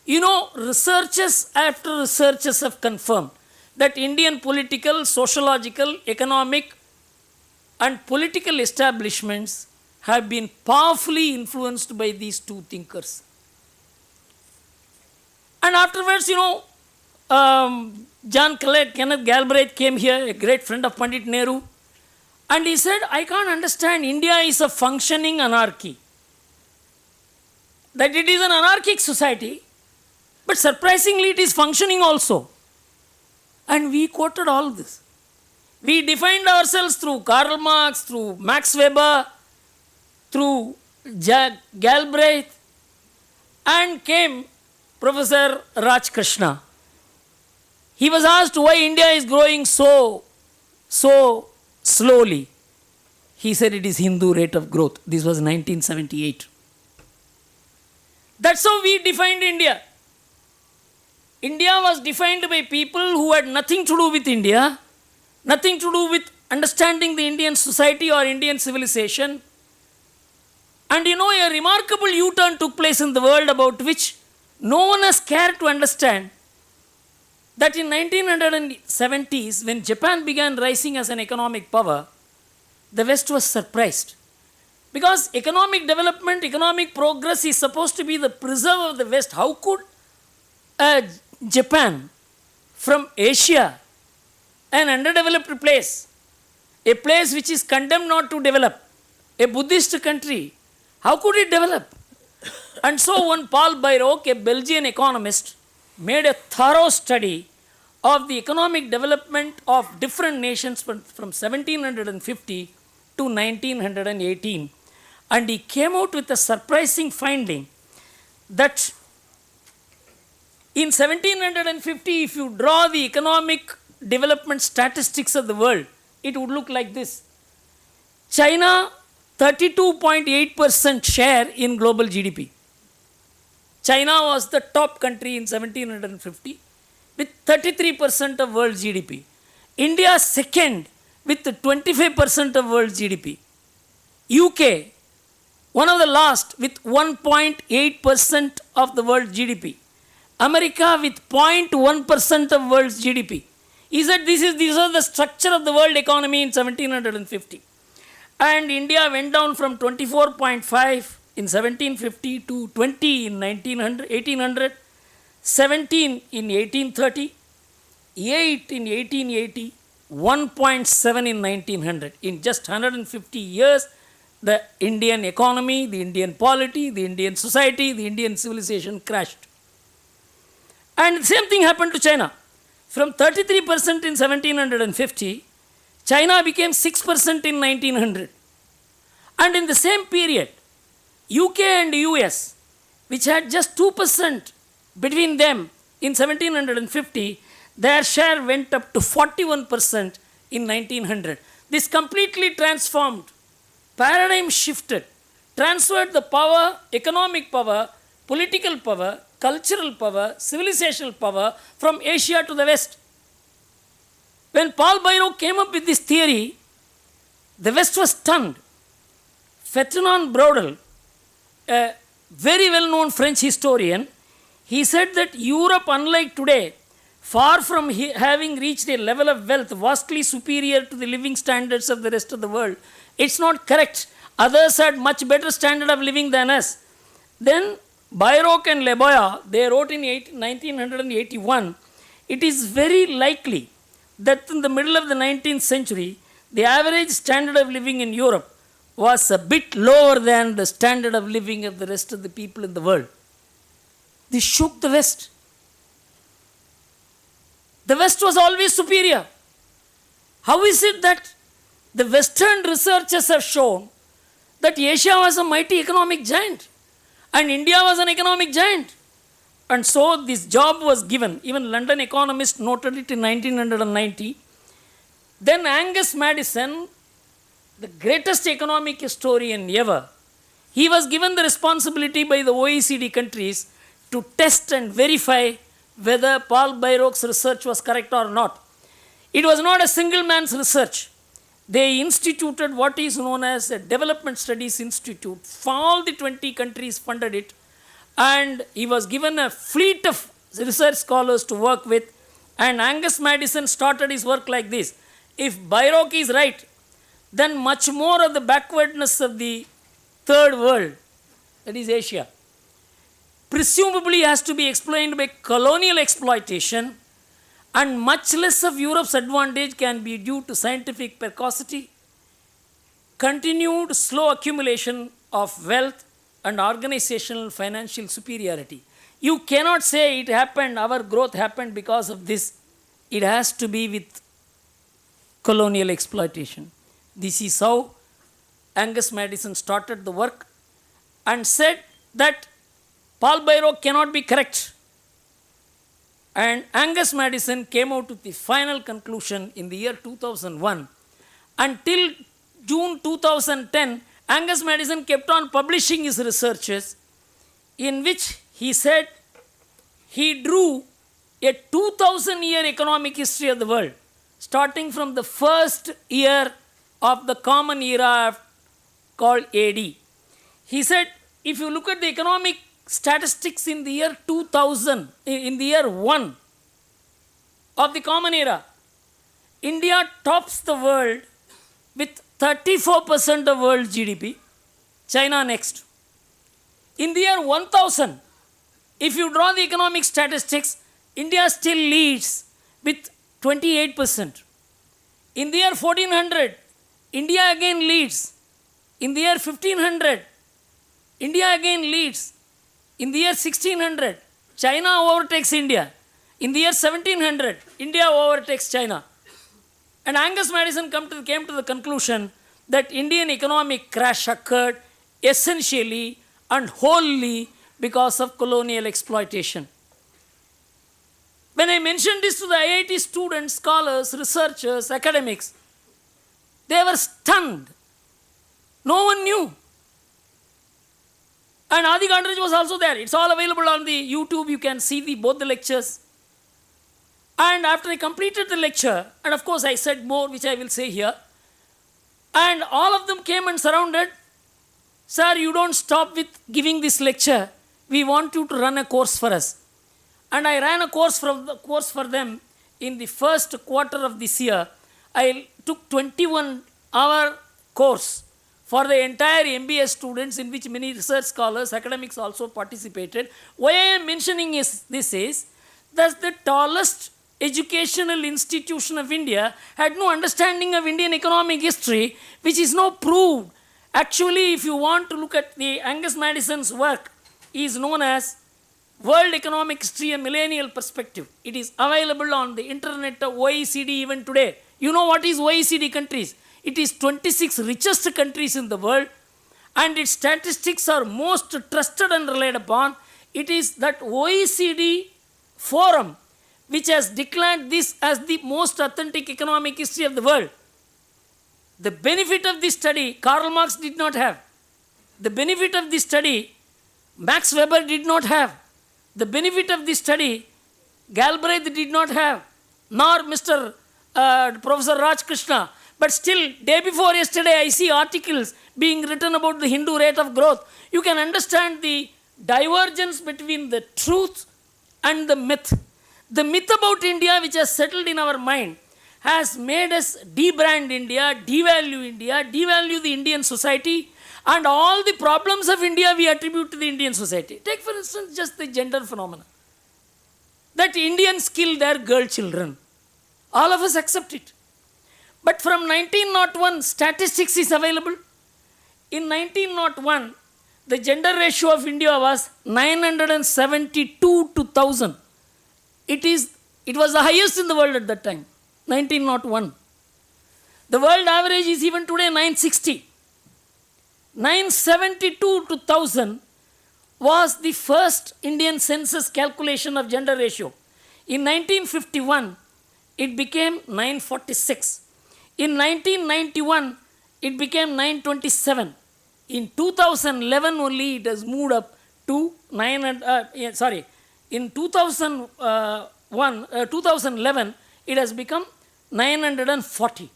You know, researchers after researchers have confirmed that Indian political, sociological, economic, and political establishments have been powerfully influenced by these two thinkers. And afterwards, Kenneth Galbraith came here, a great friend of Pandit Nehru, and he said, I can't understand, India is a functioning anarchy. That it is an anarchic society, but surprisingly it is functioning also. And we quoted all this. We defined ourselves through Karl Marx, through Max Weber, through Galbraith, and came Professor Raj Krishna. He was asked why India is growing so slowly. He said it is Hindu rate of growth. This was 1978. That's how we defined India. India was defined by people who had nothing to do with India, nothing to do with understanding the Indian society or Indian civilization. And a remarkable U-turn took place in the world about which no one has cared to understand. That in 1970s, when Japan began rising as an economic power, the West was surprised. Because economic development, economic progress is supposed to be the preserve of the West. How could Japan, from Asia, an underdeveloped place, a place which is condemned not to develop, a Buddhist country, how could it develop? And so one Paul Bayrock, a Belgian economist, made a thorough study of the economic development of different nations from 1750 to 1918. And he came out with a surprising finding that in 1750, if you draw the economic development statistics of the world, it would look like this. China, 32.8% share in global GDP. China was the top country in 1750 with 33% of world GDP. India second with 25% of world GDP. UK, one of the last with 1.8% of the world GDP. America with 0.1% of world's GDP. He said these are the structure of the world economy in 1750. And India went down from 24.5 in 1750 to 20 in 1800, 17 in 1830, 8 in 1880, 1.7 in 1900. In just 150 years, the Indian economy, the Indian polity, the Indian society, the Indian civilization crashed. And the same thing happened to China. From 33% in 1750, China became 6% in 1900. And in the same period, UK and US, which had just 2% between them in 1750, their share went up to 41% in 1900. This completely transformed, paradigm shifted, transferred the power, economic power, political power, cultural power, civilizational power from Asia to the West. When Paul Bayrock came up with this theory, the West was stunned. Ferdinand Braudel, a very well-known French historian, he said that Europe, unlike today, far from having reached a level of wealth vastly superior to the living standards of the rest of the world, it's not correct. Others had much better standard of living than us. Then Bayrock and Le Boya, they wrote in 1981, it is very likely that in the middle of the 19th century, the average standard of living in Europe was a bit lower than the standard of living of the rest of the people in the world. This shook the West. The West was always superior. How is it that the Western researchers have shown that Asia was a mighty economic giant and India was an economic giant? And so this job was given. Even London Economist noted it in 1990. Then Angus Madison, the greatest economic historian ever, he was given the responsibility by the OECD countries to test and verify whether Paul Bayrock's research was correct or not. It was not a single man's research. They instituted what is known as a Development Studies Institute. All the 20 countries funded it, and he was given a fleet of research scholars to work with. And Angus Madison started his work like this: if Bayrock is right, then much more of the backwardness of the third world, that is Asia, presumably has to be explained by colonial exploitation, and much less of Europe's advantage can be due to scientific precocity, continued slow accumulation of wealth, and organizational financial superiority. You cannot say it happened, our growth happened because of this. It has to be with colonial exploitation. This is how Angus Madison started the work and said that Paul Bayrock cannot be correct. And Angus Madison came out with the final conclusion in the year 2001. Until June 2010, Angus Madison kept on publishing his researches, in which he said he drew a 2000-year economic history of the world, starting from the first year of the common era called AD. He said, if you look at the economic statistics in the year 2000, in the year 1 of the common era, India tops the world with 34% of world GDP, China next. In the year 1000, if you draw the economic statistics, India still leads with 28%. In the year 1400, India again leads. In the year 1500, India again leads. In the year 1600, China overtakes India. In the year 1700, India overtakes China. And Angus Madison came to the conclusion that Indian economic crash occurred essentially and wholly because of colonial exploitation. When I mentioned this to the IIT students, scholars, researchers, academics, they were stunned. No one knew. And Adi Gandraj was also there. It's all available on the YouTube. You can see both the lectures. And after I completed the lecture, and of course I said more, which I will say here, and all of them came and surrounded. Sir, you don't stop with giving this lecture. We want you to run a course for us. And I ran a course for them in the first quarter of this year. I took 21-hour course for the entire MBA students, in which many research scholars, academics also participated. Why I am mentioning this is that the tallest educational institution of India had no understanding of Indian economic history, which is now proved. Actually, if you want to look at the Angus Madison's work, he is known as World Economic History, a Millennial Perspective. It is available on the internet of OECD even today. You know what is OECD countries? It is 26 richest countries in the world, and its statistics are most trusted and relied upon. It is that OECD forum which has declared this as the most authentic economic history of the world. The benefit of this study, Karl Marx did not have. The benefit of this study, Max Weber did not have. The benefit of this study, Galbraith did not have, nor Mr. Professor Raj Krishna. But still, day before yesterday, I see articles being written about the Hindu rate of growth. You can understand the divergence between the truth and the myth. The myth about India, which has settled in our mind, has made us debrand India, devalue the Indian society, and all the problems of India we attribute to the Indian society. Take, for instance, just the gender phenomena. That Indians kill their girl children. All of us accept it. But from 1901, statistics is available. In 1901, the gender ratio of India was 972 to 1,000. It was the highest in the world at that time, 1901. The world average is even today 960. 972 to 1,000 was the first Indian census calculation of gender ratio. In 1951, it became 946. In 1991, it became 927. In 2011 only, it has moved up to in 2011, it has become 940.